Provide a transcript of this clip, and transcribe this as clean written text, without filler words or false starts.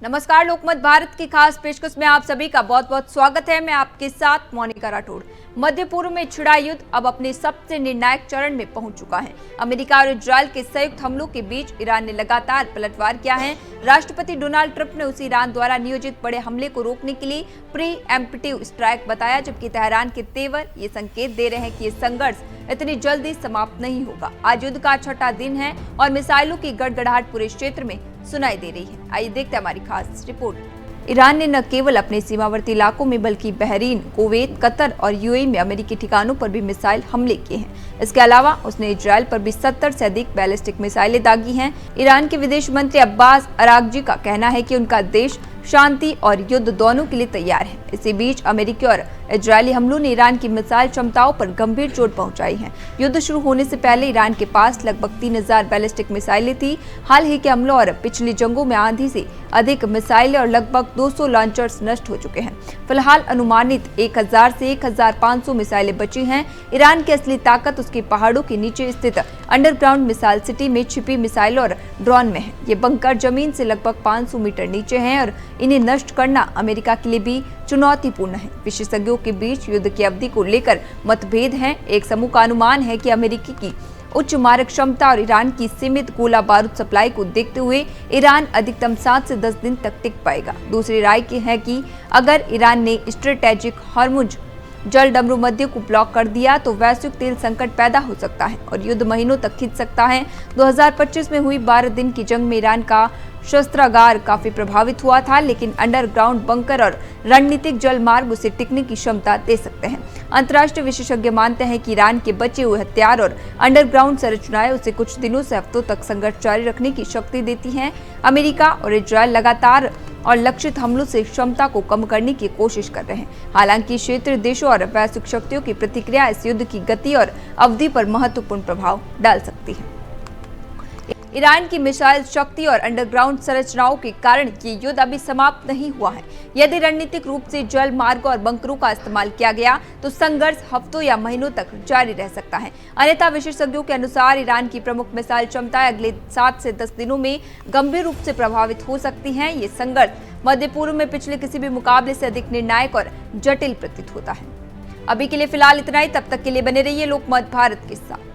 नमस्कार, लोकमत भारत की खास पेशकश में आप सभी का बहुत बहुत स्वागत है। मैं आपके साथ मोनिका राठौड़। मध्य पूर्व में छिड़ा युद्ध अब अपने सबसे निर्णायक चरण में पहुंच चुका है। अमेरिका और इजरायल के संयुक्त हमलों के बीच ईरान ने लगातार पलटवार किया है। राष्ट्रपति डोनाल्ड ट्रंप ने उसे ईरान द्वारा नियोजित बड़े हमले को रोकने के लिए प्री एम्प्टिव स्ट्राइक बताया, जबकि तेहरान के तेवर ये संकेत दे रहे हैं कि ये संघर्ष इतनी जल्दी समाप्त नहीं होगा। आज युद्ध का छठा दिन है और मिसाइलों की गड़गड़ाहट पूरे क्षेत्र में सुनाई दे रही है। आइए देखते हैं हमारी खास रिपोर्ट। ईरान ने न केवल अपने सीमावर्ती इलाकों में बल्कि बहरीन, कुवैत, कतर और यूएई में अमेरिकी ठिकानों पर भी मिसाइल हमले किए हैं। इसके अलावा उसने इजरायल पर भी 70 से अधिक बैलिस्टिक मिसाइलें दागी हैं। ईरान के विदेश मंत्री अब्बास अरागची का कहना है कि उनका देश शांति और युद्ध दोनों के लिए तैयार है। इसी बीच अमेरिकी और इजरायली हमलों ने ईरान की मिसाइल क्षमताओं पर गंभीर चोट पहुंचाई है। युद्ध शुरू होने से पहले ईरान के पास लगभग 3000 बैलिस्टिक मिसाइलें थी। हाल ही के हमलों और पिछली जंगों में आधी से अधिक मिसाइलें और लगभग 200 लॉन्चर्स नष्ट हो चुके हैं। फिलहाल अनुमानित 1000 से 1500 मिसाइलें बची हैं। ईरान की असली ताकत उसके पहाड़ों के नीचे स्थित अंडरग्राउंड मिसाइल सिटी में छिपी मिसाइल और ड्रोन में है। ये बंकर जमीन से लगभग 500 मीटर नीचे हैं और इन्हें नष्ट करना अमेरिका के लिए भी चुनौतीपूर्ण है। विशेषज्ञों के बीच युद्ध की अवधि को लेकर मतभेद हैं। एक समूह का अनुमान है कि अमेरिकी की उच्च मारक क्षमता और ईरान की सीमित गोला बारूद सप्लाई को देखते हुए ईरान अधिकतम 7 से 10 दिन तक टिक पाएगा। दूसरी राय की है कि अगर ईरान ने स्ट्रेटेजिक हॉर्मुज जल डमरू मध्य को ब्लॉक कर दिया तो वैश्विक तेल संकट पैदा हो सकता है और युद्ध महीनों तक खिंच सकता है। 2025 में हुई 12 दिन की जंग में ईरान का शस्त्रागार काफी प्रभावित हुआ था, लेकिन अंडरग्राउंड बंकर और रणनीतिक जल मार्ग उसे टिकने की क्षमता दे सकते हैं। अंतर्राष्ट्रीय विशेषज्ञ मानते हैं कि ईरान के बचे हुए हथियार और अंडरग्राउंड संरचनाएं उसे कुछ दिनों से हफ्तों तक संघर्ष जारी रखने की शक्ति देती हैं। अमेरिका और इजरायल लगातार और लक्षित हमलों से क्षमता को कम करने की कोशिश कर रहे हैं। हालांकि क्षेत्रीय देशों और वैश्विक शक्तियों की प्रतिक्रिया इस युद्ध की गति और अवधि पर महत्वपूर्ण प्रभाव डाल सकती है। ईरान की मिसाइल शक्ति और अंडरग्राउंड संरचनाओं के कारण ये युद्ध अभी समाप्त नहीं हुआ है। यदि रणनीतिक रूप से जल मार्ग और बंकरों का इस्तेमाल किया गया तो संघर्ष हफ्तों या महीनों तक जारी रह सकता है। अन्यथा विशेषज्ञों के अनुसार ईरान की प्रमुख मिसाइल क्षमताएं अगले 7 से 10 दिनों में गंभीर रूप से प्रभावित हो सकती हैं। ये संघर्ष मध्य पूर्व में पिछले किसी भी मुकाबले से अधिक निर्णायक और जटिल प्रतीत होता है। अभी के लिए फिलहाल इतना ही। तब तक के लिए बने रहिए लोकमत भारत के साथ।